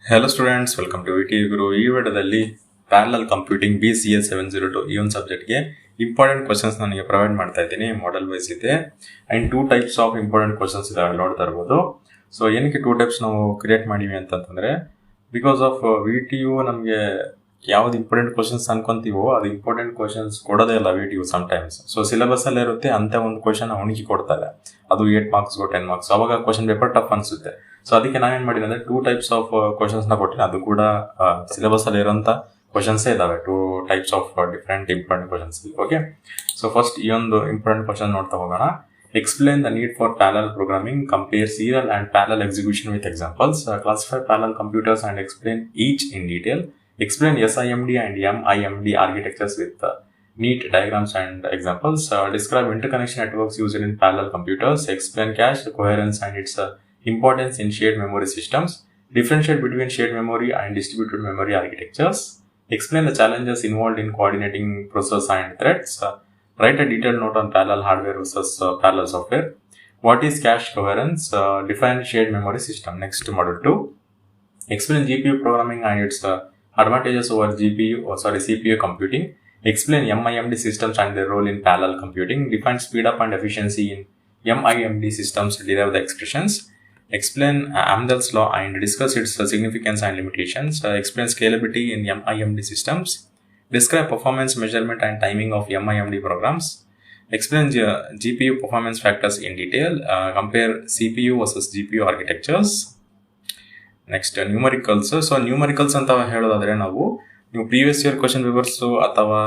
Hello students, welcome to VTU Guru. ಈ ವಿಡಿಯೋದಲ್ಲಿ parallel computing BCS702 ಈ ಒಂದು ಸಬ್ಜೆಕ್ಟ್ಗೆ ಇಂಪಾರ್ಟೆಂಟ್ ಕ್ವಶನ್ಸ್ ನನಗೆ ಪ್ರೊವೈಡ್ ಮಾಡ್ತಾ ಇದ್ದೀನಿ. ಮಾಡೆಲ್ ವೈಸ್ ಇದೆ and 2 types of important questions ಇದಾವೆ ನೋಡ್ತಾ ಇರ್ಬೋದು. ಸೊ ಏನಕ್ಕೆ 2 ಟೈಪ್ಸ್ ನಾವು ಕ್ರಿಯೇಟ್ ಮಾಡಿವಿ ಅಂತಂದ್ರೆ ಬಿಕಾಸ್ ಆಫ್ VTU ನಮಗೆ ಯಾವ್ದು ಇಂಪಾರ್ಟೆಂಟ್ ಕ್ವಶನ್ಸ್ ಅನ್ಕೊಂತೀವೋ ಅದು ಇಂಪಾರ್ಟೆಂಟ್ ಕ್ವಶನ್ಸ್ ಕೊಡೋದೇ ಇಲ್ಲ VTU ಸಮ್ಟೈಮ್ಸ್. ಸೊ ಸಿಲೆಬಸ್ ಅಲ್ಲೇ ಇರುತ್ತೆ ಅಂತ ಒಂದು ಕ್ವಶನ್ ಅವನಿಗೆ ಕೊಡ್ತಾರೆ, ಅದು 8 ಮಾರ್ಕ್ಸ್ಗೋ 10 ಮಾರ್ಕ್ಸ್, ಅವಾಗ ಕ್ವಶನ್ ಪೇಪರ್ ಟಫ್ ಅನ್ಸುತ್ತೆ. ಸೊ ಅದಕ್ಕೆ ನಾನೇನ್ ಮಾಡಿದೆ ಅಂದ್ರೆ 2 ಟೈಪ್ಸ್ ಆಫ್ ಕ್ವಶನ್ಸ್ ನ ಕೊಟ್ಟಿನಿ. ಅದು ಕೂಡ ಸಿಲೆಬಸ್ ಅಲ್ಲಿ ಇರುವಂತ ಕ್ವಶನ್ಸ್ ಇದಾವೆ, 2 types of different important questions. Okay, so first ಈ ಒಂದು ಇಂಪಾರ್ಟೆಂಟ್ ಕ್ವಶನ್ ನೋಡ್ತಾ ಹೋಗೋಣ. Explain the need for parallel programming, compare serial and parallel execution with examples, classify parallel computers and explain each in detail, explain SIMD and MIMD architectures with neat diagrams and examples, describe interconnection networks used in parallel computers, explain cache coherence and its importance in shared memory systems, differentiate between shared memory and distributed memory architectures, explain the challenges involved in coordinating process and threads, write a detailed note on parallel hardware versus parallel software, what is cache coherence, define shared memory system. Next, model 2, explain GPU programming and its advantages over CPU computing, explain MIMD systems and their role in parallel computing, define speed up and efficiency in MIMD systems, derive the expressions, explain Amdahl's law and discuss its significance and limitations, explain scalability in MIMD systems, describe performance measurement and timing of MIMD programs, explain GPU performance factors in detail, compare CPU versus GPU architectures. Next, numericals. So numericals ಅಂತ ಹೇಳೋದಾದ್ರೆ ನಾವು ನೀವು previous year question papers ಅಥವಾ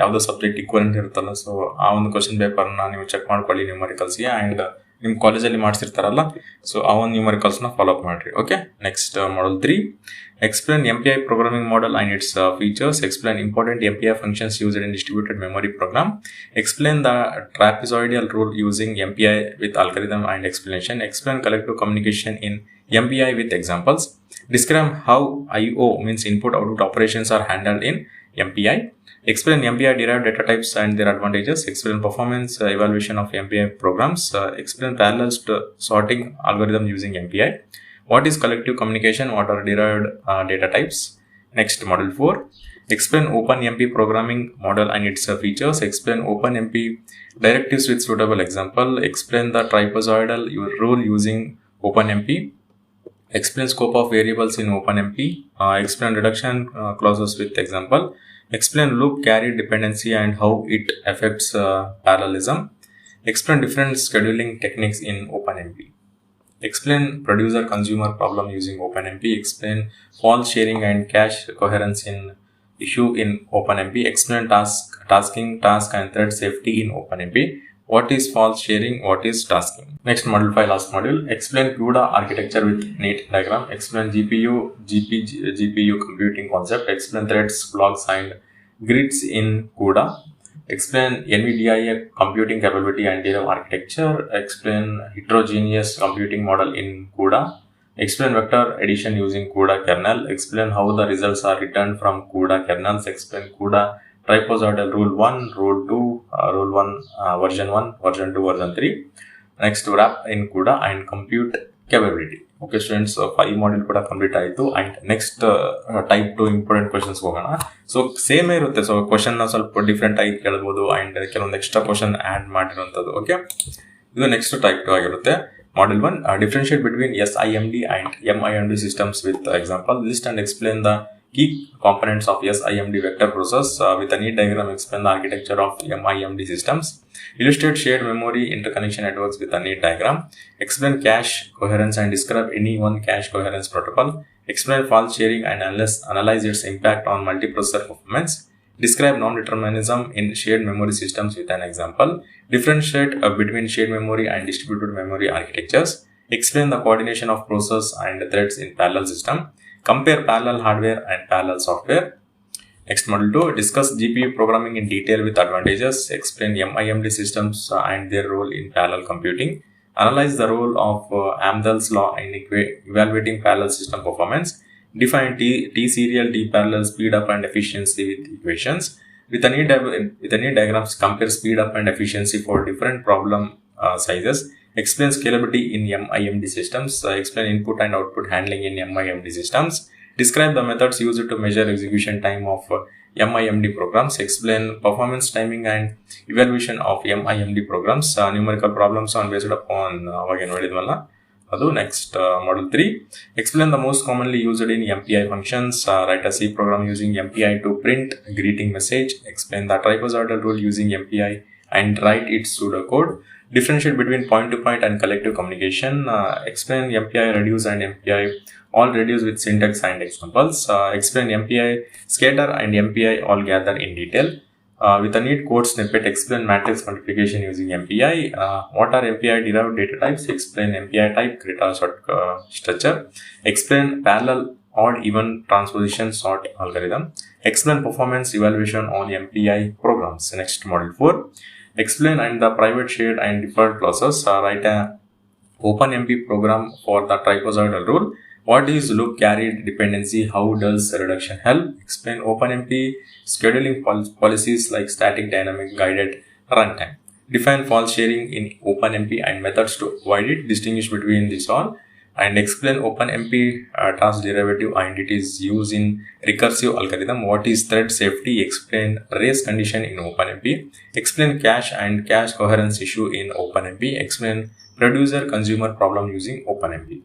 ಯಾವುದೋ subject equivalent ಇರುತ್ತಲ್ಲ, so ಆ ಒಂದು question ಪೇಪರ್ನ ನೀವು ಚೆಕ್ ಮಾಡ್ಕೊಳ್ಳಿ ನ್ಯೂಮರಿಕಲ್ಸ್ಗೆ. ಆ್ಯಂಡ್ ನಿಮ್ಮ ಕಾಲೇಜಲ್ಲಿ ಮಾಡಿಸಿರ್ತಾರಲ್ಲ, ಸೊ ಆ ಒಂದು ನ್ಯೂಮರಿಕಲ್ಸ್ನ ಫಾಲೋ ಅಪ್ ಮಾಡಿರಿ. Okay, next model 3, explain MPI programming model and its features, explain important MPI functions used in distributed memory program, explain the trapezoidal rule using MPI with algorithm and explanation, explain collective communication in MPI with examples, describe how IO means input output operations are handled in MPI, explain MPI derived data types and their advantages, explain performance evaluation of MPI programs, explain parallel sorting algorithm using MPI, what is collective communication, what are derived data types. Next, model 4, explain OpenMP programming model and its features, explain OpenMP directives with suitable example, explain the trapezoidal rule using OpenMP, explain scope of variables in OpenMP, explain reduction clauses with example, explain loop carry dependency and how it affects parallelism, explain different scheduling techniques in OpenMP, explain producer consumer problem using OpenMP, explain fault sharing and cache coherence in issue in OpenMP, explain tasking, task and thread safety in OpenMP, what is fault sharing, what is tasking. Next, model 5, last module, explain CUDA architecture with neat diagram, explain GPU computing concept, explain threads, blocks and grids in CUDA, explain NVDIA computing capability and derive architecture, explain heterogeneous computing model in CUDA, explain vector addition using CUDA kernel, explain how the results are returned from CUDA kernels, explain CUDA trapezoidal rule 1, rule 2, rule 1 version 1, version 2, version 3. Next, wrap in CUDA and compute capability. Okay students, 5 module ಕೂಡ complete ಆಯಿತು. And next type 2 important questions ಹೋಗೋಣ. So same ಇರುತ್ತೆ, so question ಸ್ವಲ್ಪ different ಆಗಿ ಕೇಳ್ಬೋದು and ಕೆಲವೊಂದು extra question add ಮಾಡಿರುವಂಥದ್ದು. Okay, ಇದು ನೆಕ್ಸ್ಟ್ ಟೈಪ್ 2 ಆಗಿರುತ್ತೆ. Model 1, differentiate between SIMD and MIMD systems with example, list and explain the key components of SIMD vector process with a neat diagram, explain the architecture of MIMD systems, illustrate shared memory interconnection networks with a neat diagram, explain cache coherence and describe any one cache coherence protocol, explain fault sharing and analyze its impact on multiprocessor performance, describe non-determinism in shared memory systems with an example, differentiate between shared memory and distributed memory architectures, explain the coordination of process and threads in parallel system, compare parallel hardware and parallel software. Next, model 2, discuss GPU programming in detail with advantages, explain MIMD systems and their role in parallel computing, analyze the role of Amdahl's law in evaluating parallel system performance, define T-serial, T-parallel, speed up and efficiency with equations. With a neat diagrams, compare speed up and efficiency for different problem sizes, explain scalability in MIMD systems, explain input and output handling in MIMD systems, describe the methods used to measure execution time of MIMD programs, explain performance timing and evaluation of MIMD programs, numerical problems on based upon ಅದು next model 3. Explain the most commonly used in MPI functions. Write a C program using MPI to print greeting message. Explain the trapezoidal rule using MPI and write its pseudocode. Differentiate between point-to-point and collective communication. Explain MPI reduce and MPI all reduce with syntax and examples. Explain MPI scatter and MPI all gather in detail. With a neat code snippet, explain matrix multiplication using MPI. What are MPI derived data types? Explain MPI type, grid sort structure. Explain parallel odd even transposition sort algorithm. Explain performance evaluation on MPI programs. Next, model 4. Explain and the private shared and default clauses. Write a OpenMP program for the trapezoidal rule. What is loop carried dependency? How does reduction help? Explain OpenMP scheduling policies like static, dynamic, guided, runtime. Define fault sharing in OpenMP and methods to avoid it. Distinguish between this all. And explain OpenMP task derivative and it is used in recursive algorithm. What is thread safety? Explain race condition in OpenMP. Explain cache and cache coherence issue in OpenMP. Explain producer consumer problem using OpenMP.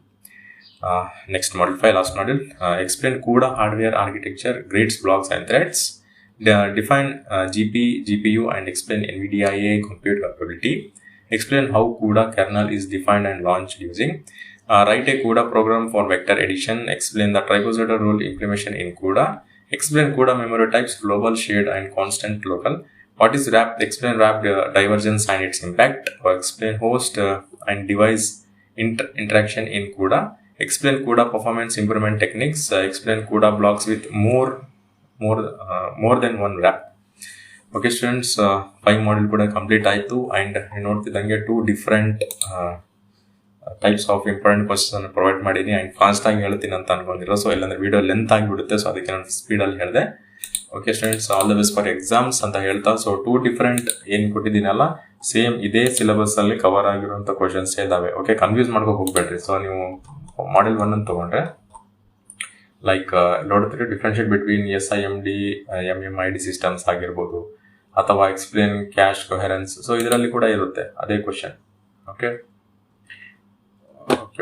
Next, model 5, last model. Explain CUDA hardware architecture, grids, blocks and threads. Define GPU and explain NVIDIA compute capability. Explain how CUDA kernel is defined and launched using. Write a CUDA program for vector addition. Explain the trapezoidal rule implementation in CUDA. Explain CUDA memory types, global, shared and constant local. What is wrapped? Explain wrapped divergence and its impact. Explain host and device interaction in CUDA. Explain CUDA performance improvement techniques. Explain CUDA blocks with more than one wrap. Okay students, 5 model kuda complete ಆಯ್ತು and ನೋಡ್ತಿದ್ದಂಗೆ 2 different types of important questions ಅನ್ನು provide ಮಾಡಿದೀನಿ and fast ಆಗಿ ಹೇಳ್ತೀನಿ ಅಂತ ಅನ್ಕೊಂಡಿರೋ. So ಇಲ್ಲಾಂದ್ರೆ video length ಆಗಿಬಿಡುತ್ತೆ, so ಅದಕ್ಕೆ ನಾನು ಸ್ಪೀಡ್ ಅಲ್ಲಿ ಹೇಳಿದೆ. Okay students, all the best for exams ಅಂತ ಹೇಳ್ತಾ, ಸೊ 2 ಡಿಫರೆಂಟ್ ಏನ್ ಕೊಟ್ಟಿದ್ದೀನಲ್ಲ ಸೇಮ್ ಇದೇ ಸಿಲೆಬಸ್ ಅಲ್ಲಿ ಕವರ್ ಆಗಿರುವಂತ ಕ್ವಶನ್ಸ್ ಇದಾವೆ. ಓಕೆ, ಕನ್ಫ್ಯೂಸ್ ಮಾಡ್ಕೋಕ್ ಹೋಗ್ಬೇಡ್ರಿ. ಸೊ ನೀವು ಮಾಡೆಲ್ 1 ಅನ್ನು ತಗೊಂಡ್ರೆ ಲೈಕ್ ನೋಡ್ತೀರಿ differentiate between SIMD MIMD systems ಆಗಿರ್ಬೋದು ಅಥವಾ ಎಕ್ಸ್ಪ್ಲೇನ್ ಕ್ಯಾಶ್ ಕೊಹೆರೆನ್ಸ್. ಸೊ ಇದರಲ್ಲಿ ಕೂಡ ಇರುತ್ತೆ ಅದೇ ಕ್ವಶನ್. ಓಕೆ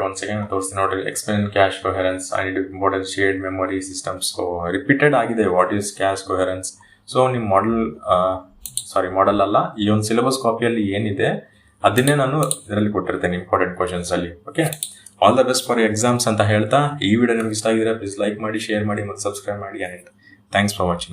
ಒಂದ್ ಸೆಕೆಂಡ್ ತೋರಿಸ್ತೀನಿ ನೋಡ್ರಿ. Explain cache coherence and important shared memory systems. So repeated ಆಗಿದೆ what is cache coherence. So ನಿಮ್ಮ ಮಾಡೆಲ್ ಅಲ್ಲ, ಈ ಒಂದು ಸಿಲೆಬಸ್ ಕಾಪಿಯಲ್ಲಿ ಏನಿದೆ ಅದನ್ನೇ ನಾನು ಇದರಲ್ಲಿ ಕೊಟ್ಟಿರ್ತೇನೆ ಇಂಪಾರ್ಟೆಂಟ್ ಕ್ವಶನ್ಸ್ ಅಲ್ಲಿ. Okay, all the best for exams ಅಂತ ಹೇಳ್ತಾ, ಈ ವಿಡಿಯೋ ನಿಮ್ಗೆ ಇಷ್ಟ ಆಗಿದ್ರೆ ಪ್ಲೀಸ್ ಲೈಕ್ ಮಾಡಿ, ಶೇರ್ ಮಾಡಿ ಮತ್ತು ಸಬ್ಸ್ಕ್ರೈಬ್ ಮಾಡಿ. And thanks for watching.